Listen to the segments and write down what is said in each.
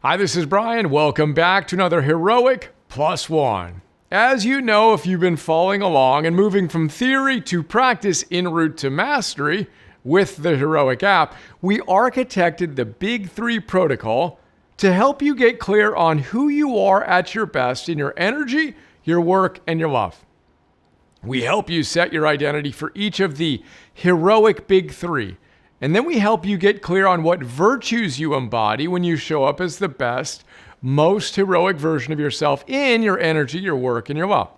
Hi, this is Brian. Welcome back to another Heroic Plus One. As you know, if you've been following along and moving from theory to practice en route to mastery with the Heroic app, we architected the Big Three protocol to help you get clear on who you are at your best in your energy, your work, and your love. We help you set your identity for each of the heroic Big Three. And then we help you get clear on what virtues you embody when you show up as the best, most heroic version of yourself in your energy, your work, and your love.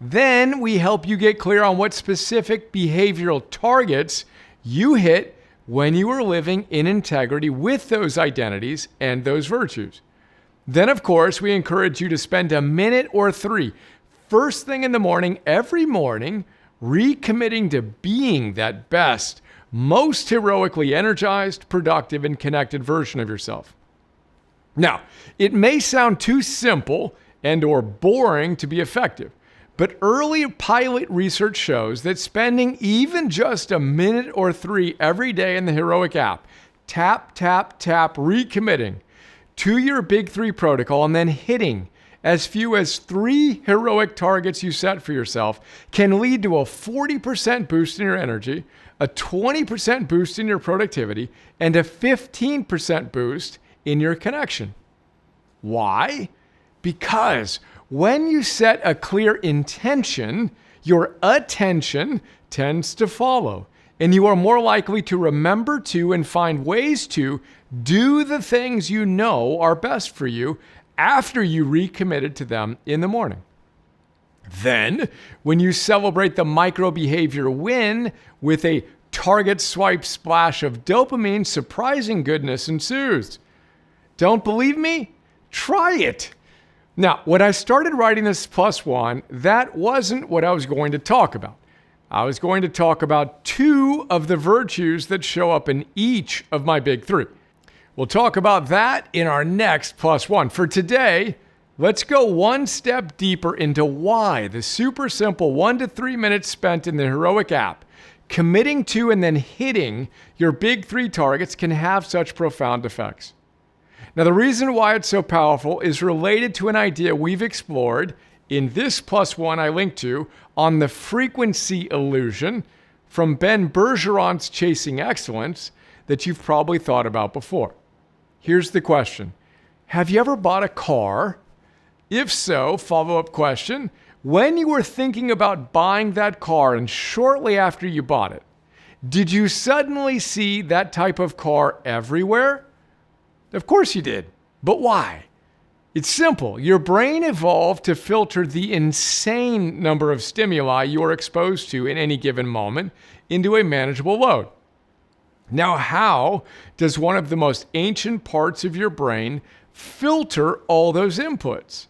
Then we help you get clear on what specific behavioral targets you hit when you are living in integrity with those identities and those virtues. Then, of course, we encourage you to spend a minute or three first thing in the morning, every morning, recommitting to being that best, most heroically energized, productive, and connected version of yourself. Now, it may sound too simple and or boring to be effective, but early pilot research shows that spending even just a minute or three every day in the Heroic app, tap, recommitting to your Big Three protocol and then hitting as few as 3 heroic targets you set for yourself can lead to a 40% boost in your energy, a 20% boost in your productivity, and a 15% boost in your connection. Why? Because when you set a clear intention, your attention tends to follow, and you are more likely to remember to and find ways to do the things you know are best for you after you recommitted to them in the morning. Then, when you celebrate the micro-behavior win with a target swipe splash of dopamine, surprising goodness ensues. Don't believe me? Try it. Now, when I started writing this plus one, that wasn't what I was going to talk about. I was going to talk about 2 of the virtues that show up in each of my Big Three. We'll talk about that in our next plus one. For today, let's go one step deeper into why the super simple 1 to 3 minutes spent in the Heroic app, committing to and then hitting your Big Three targets can have such profound effects. Now, the reason why it's so powerful is related to an idea we've explored in this plus one I linked to on the frequency illusion from Ben Bergeron's Chasing Excellence that you've probably thought about before. Here's the question. Have you ever bought a car? If so, follow-up question, when you were thinking about buying that car and shortly after you bought it, did you suddenly see that type of car everywhere? Of course you did. But why? It's simple. Your brain evolved to filter the insane number of stimuli you are exposed to in any given moment into a manageable load. Now, how does one of the most ancient parts of your brain filter all those inputs?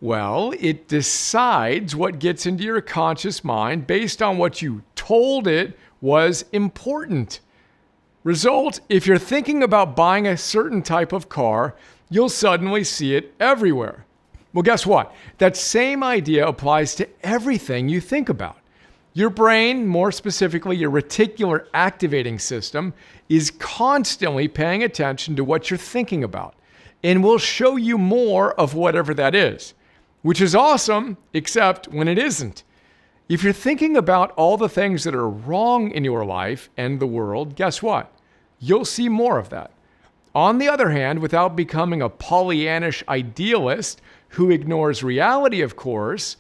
Well, it decides what gets into your conscious mind based on what you told it was important. Result, if you're thinking about buying a certain type of car, you'll suddenly see it everywhere. Well, guess what? That same idea applies to everything you think about. Your brain, more specifically your reticular activating system, is constantly paying attention to what you're thinking about and will show you more of whatever that is, which is awesome, except when it isn't. If you're thinking about all the things that are wrong in your life and the world, guess what? You'll see more of that. On the other hand, without becoming a Pollyannish idealist who ignores reality, of course,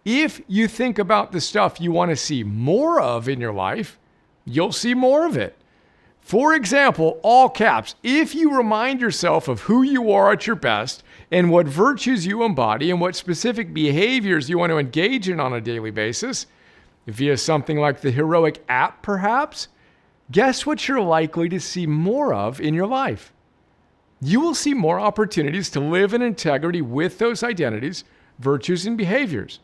if you think about the stuff you want to see more of in your life, you'll see more of it. For example, all caps, if you remind yourself of who you are at your best and what virtues you embody and what specific behaviors you want to engage in on a daily basis, via something like the Heroic app perhaps, guess what you're likely to see more of in your life? You will see more opportunities to live in integrity with those identities, virtues, and behaviors.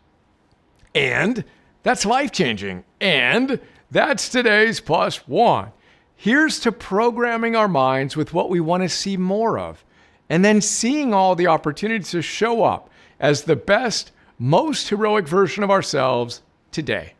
And that's life-changing. And that's today's plus one. Here's to programming our minds with what we want to see more of, and then seeing all the opportunities to show up as the best, most heroic version of ourselves today.